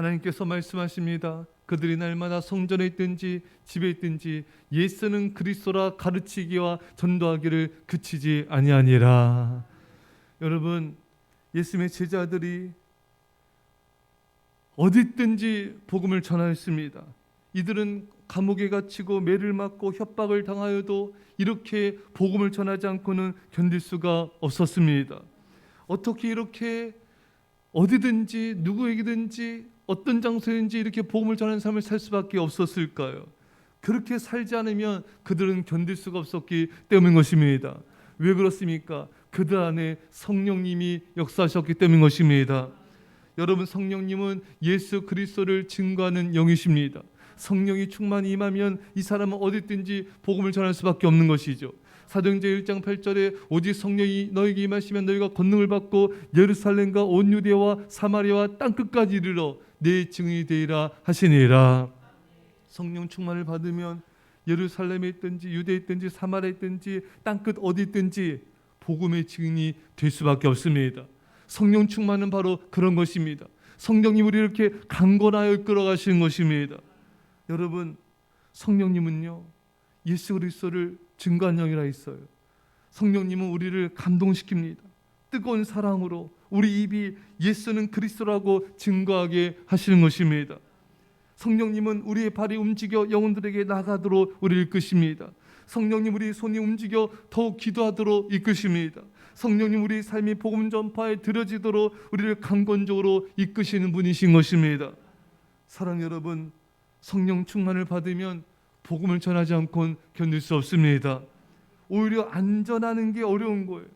하나님께서 말씀하십니다. 그들이 날마다 성전에 있든지 집에 있든지 예수는 그리스도라 가르치기와 전도하기를 그치지 아니하니라. 여러분, 예수님의 제자들이 어디든지 복음을 전하였습니다. 이들은 감옥에 갇히고 매를 맞고 협박을 당하여도 이렇게 복음을 전하지 않고는 견딜 수가 없었습니다. 어떻게 이렇게 어디든지 누구에게든지 어떤 장소든지 이렇게 복음을 전하는 삶을 살 수밖에 없었을까요? 그렇게 살지 않으면 그들은 견딜 수가 없었기 때문인 것입니다. 왜 그렇습니까? 그들 안에 성령님이 역사하셨기 때문인 것입니다. 여러분, 성령님은 예수 그리스도를 증거하는 영이십니다. 성령이 충만히 임하면 이 사람은 어디든지 복음을 전할 수밖에 없는 것이죠. 사도행전 1장 8절에 오직 성령이 너에게 임하시면 너희가 권능을 받고 예루살렘과 온 유대와 사마리아와 땅끝까지 이르러 내 증인이 되리라 하시니라. 성령 충만을 받으면 예루살렘에 있든지 유대에 있든지 사마리아에 있든지 땅끝 어디 있든지 복음의 증인이 될 수밖에 없습니다. 성령 충만은 바로 그런 것입니다. 성령님 우리 이렇게 강권하여 이끌어가시는 것입니다. 여러분, 성령님은요 예수 그리스도를 증거한 영이라 있어요. 성령님은 우리를 감동시킵니다. 뜨거운 사랑으로 우리 입이 예수는 그리스도라고 증거하게 하시는 것입니다. 성령님은 우리의 발이 움직여 영혼들에게 나가도록 우리를 이끄십니다. 성령님 우리 손이 움직여 더욱 기도하도록 이끄십니다. 성령님 우리 삶이 복음 전파에 들어지도록 우리를 강권적으로 이끄시는 분이신 것입니다. 사랑 여러분, 성령 충만을 받으면 복음을 전하지 않고는 견딜 수 없습니다. 오히려 안전하는 게 어려운 거예요.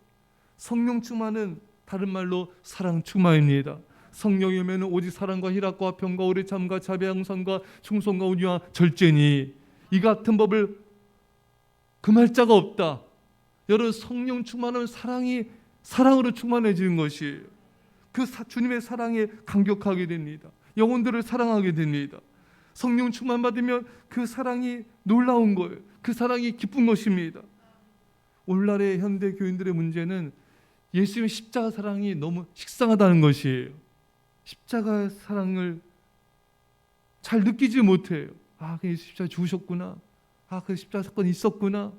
성령 충만은 다른 말로 사랑 충만입니다. 성령이면 오직 사랑과 희락과 화평과 오래 참과 자비 양선과 충성과 온유와 절제니 이 같은 법을 금할 자가 없다. 여러분, 성령 충만은 사랑으로 충만해지는 것이에요. 그 주님의 사랑에 감격하게 됩니다. 영혼들을 사랑하게 됩니다. 성령 충만 받으면 그 사랑이 놀라운 거예요. 그 사랑이 기쁜 것입니다. 오늘날의 현대 교인들의 문제는 예수님의 십자가 사랑이 너무 식상하다는 것이에요. 십자가 사랑을 잘 느끼지 못해요. 그 예수 십자가 죽으셨구나. 그 십자가 사건이 있었구나.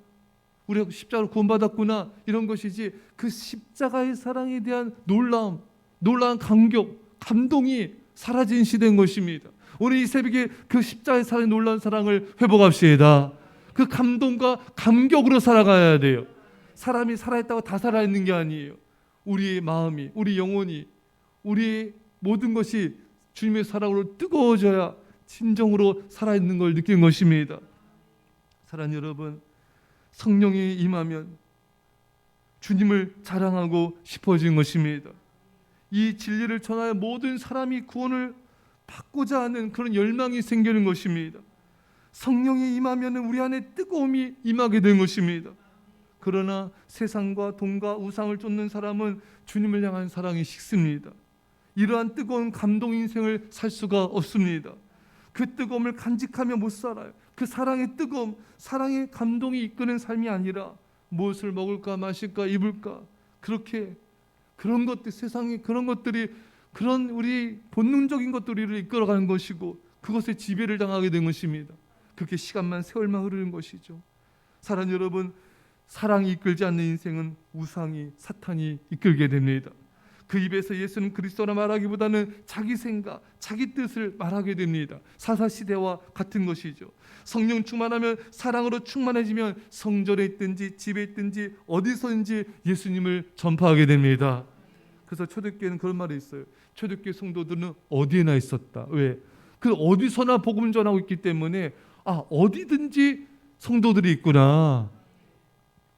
우리가 십자가로 구원받았구나. 이런 것이지 그 십자가의 사랑에 대한 놀라운 감격, 감동이 사라진 시대인 것입니다. 오늘 이 새벽에 그 십자가의 사랑의 놀라운 사랑을 회복합시다. 그 감동과 감격으로 살아가야 돼요. 사람이 살아있다고 다 살아있는 게 아니에요. 우리의 마음이, 우리 영혼이, 우리의 모든 것이 주님의 사랑으로 뜨거워져야 진정으로 살아있는 걸 느끼는 것입니다. 사랑하는 여러분, 성령이 임하면 주님을 자랑하고 싶어지는 것입니다. 이 진리를 전하여 모든 사람이 구원을 받고자 하는 그런 열망이 생기는 것입니다. 성령이 임하면 우리 안에 뜨거움이 임하게 되는 것입니다. 그러나 세상과 돈과 우상을 쫓는 사람은 주님을 향한 사랑이 식습니다. 이러한 뜨거운 감동 인생을 살 수가 없습니다. 그 뜨거움을 간직하며 못 살아요. 그 사랑의 뜨거움, 사랑의 감동이 이끄는 삶이 아니라 무엇을 먹을까 마실까 입을까, 그렇게 그런 것들, 세상의 그런 것들이, 그런 우리 본능적인 것들이 우리를 이끌어가는 것이고 그것에 지배를 당하게 된 것입니다. 그렇게 시간만 세월만 흐르는 것이죠. 사랑하는 여러분, 사랑이 이끌지 않는 인생은 우상이, 사탄이 이끌게 됩니다. 그 입에서 예수는 그리스도라 말하기보다는 자기 생각, 자기 뜻을 말하게 됩니다. 사사시대와 같은 것이죠. 성령 충만하면, 사랑으로 충만해지면 성전에 있든지 집에 있든지 어디서든지 예수님을 전파하게 됩니다. 그래서 초대교회는 그런 말이 있어요. 초대교회 성도들은 어디에나 있었다. 왜? 그 어디서나 복음 전하고 있기 때문에 어디든지 성도들이 있구나.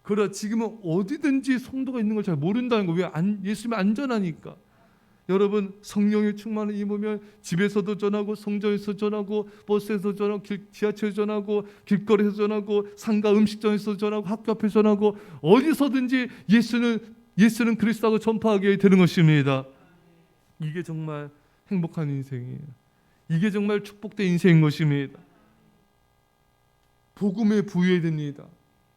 그러나 지금은 어디든지 성도가 있는 걸 잘 모른다는 거. 왜? 예수님이 안전하니까. 여러분, 성령의 충만을 입으면 집에서도 전하고 성전에서 전하고 버스에서 전하고 지하철에서 전하고 길거리에서 전하고 상가 음식점에서 전하고 학교 앞에서 전하고 어디서든지 예수는 그리스도하고 전파하게 되는 것입니다. 이게 정말 행복한 인생이에요. 이게 정말 축복된 인생인 것입니다. 복음에 부유해야 됩니다.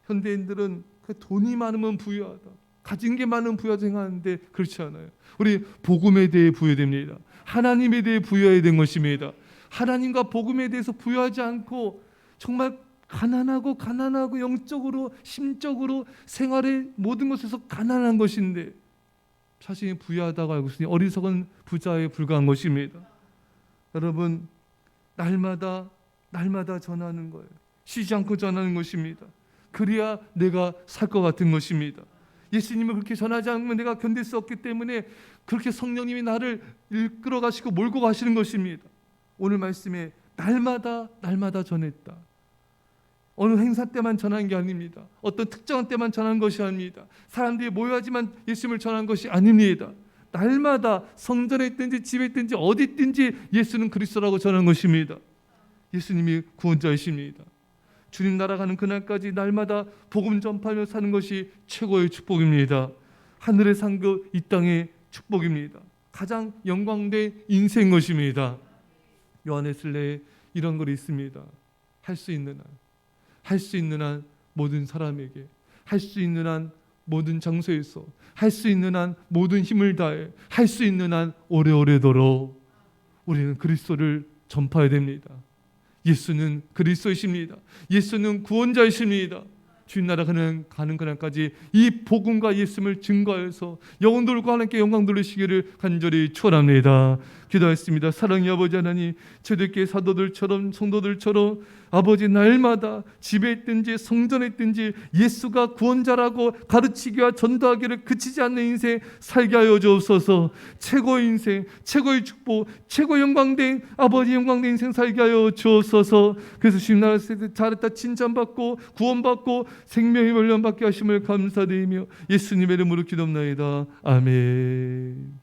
현대인들은 돈이 많으면 부유하다, 가진 게 많으면 부유하다 생각하는데 그렇지 않아요. 우리 복음에 대해 부유됩니다. 하나님에 대해 부여해야 된 것입니다. 하나님과 복음에 대해서 부여하지 않고 정말 가난하고 영적으로 심적으로 생활의 모든 것에서 가난한 것인데 자신이 부유하다고 알고 있으니 어리석은 부자에 불과한 것입니다. 여러분, 날마다 전하는 거예요. 쉬지 않고 전하는 것입니다. 그래야 내가 살 것 같은 것입니다. 예수님을 그렇게 전하지 않으면 내가 견딜 수 없기 때문에 그렇게 성령님이 나를 이끌어 가시고 몰고 가시는 것입니다. 오늘 말씀에 날마다 전했다. 어느 행사 때만 전한 게 아닙니다. 어떤 특정한 때만 전한 것이 아닙니다. 사람들이 모여야지만 예수님을 전한 것이 아닙니다. 날마다 성전에 있든지 집에 있든지 어디 있든지 예수는 그리스도라고 전한 것입니다. 예수님이 구원자이십니다. 주님 나라 가는 그날까지 날마다 복음 전파하며 사는 것이 최고의 축복입니다. 하늘의 상급, 이 땅의 축복입니다. 가장 영광된 인생 것입니다. 요한에슬레에 이런 글이 있습니다. 할 수 있는 한 모든 사람에게, 할 수 있는 한 모든 장소에서, 할 수 있는 한 모든 힘을 다해, 할 수 있는 한 오래오래도록 우리는 그리스도를 전파해야 됩니다. 예수는 그리스도이십니다. 예수는 구원자이십니다. 주님 나라 가는 그날까지 이 복음과 예수님을 증거하여서 영혼들과 하나님께 영광 돌리시기를 간절히 축원합니다. 기도하겠습니다. 사랑의 아버지 하나님, 초대교회 사도들처럼 성도들처럼 아버지 날마다 집에 있든지 성전에 있든지 예수가 구원자라고 가르치기와 전도하기를 그치지 않는 인생 살게 하여 주옵소서. 최고의 인생, 최고의 축복, 최고의 영광된 아버지 영광된 인생 살게 하여 주옵소서. 그래서 주님 나라에서 잘했다 칭찬받고 구원받고 생명의 멸련받게 하심을 감사드리며 예수님의 이름으로 기도합나이다. 아멘.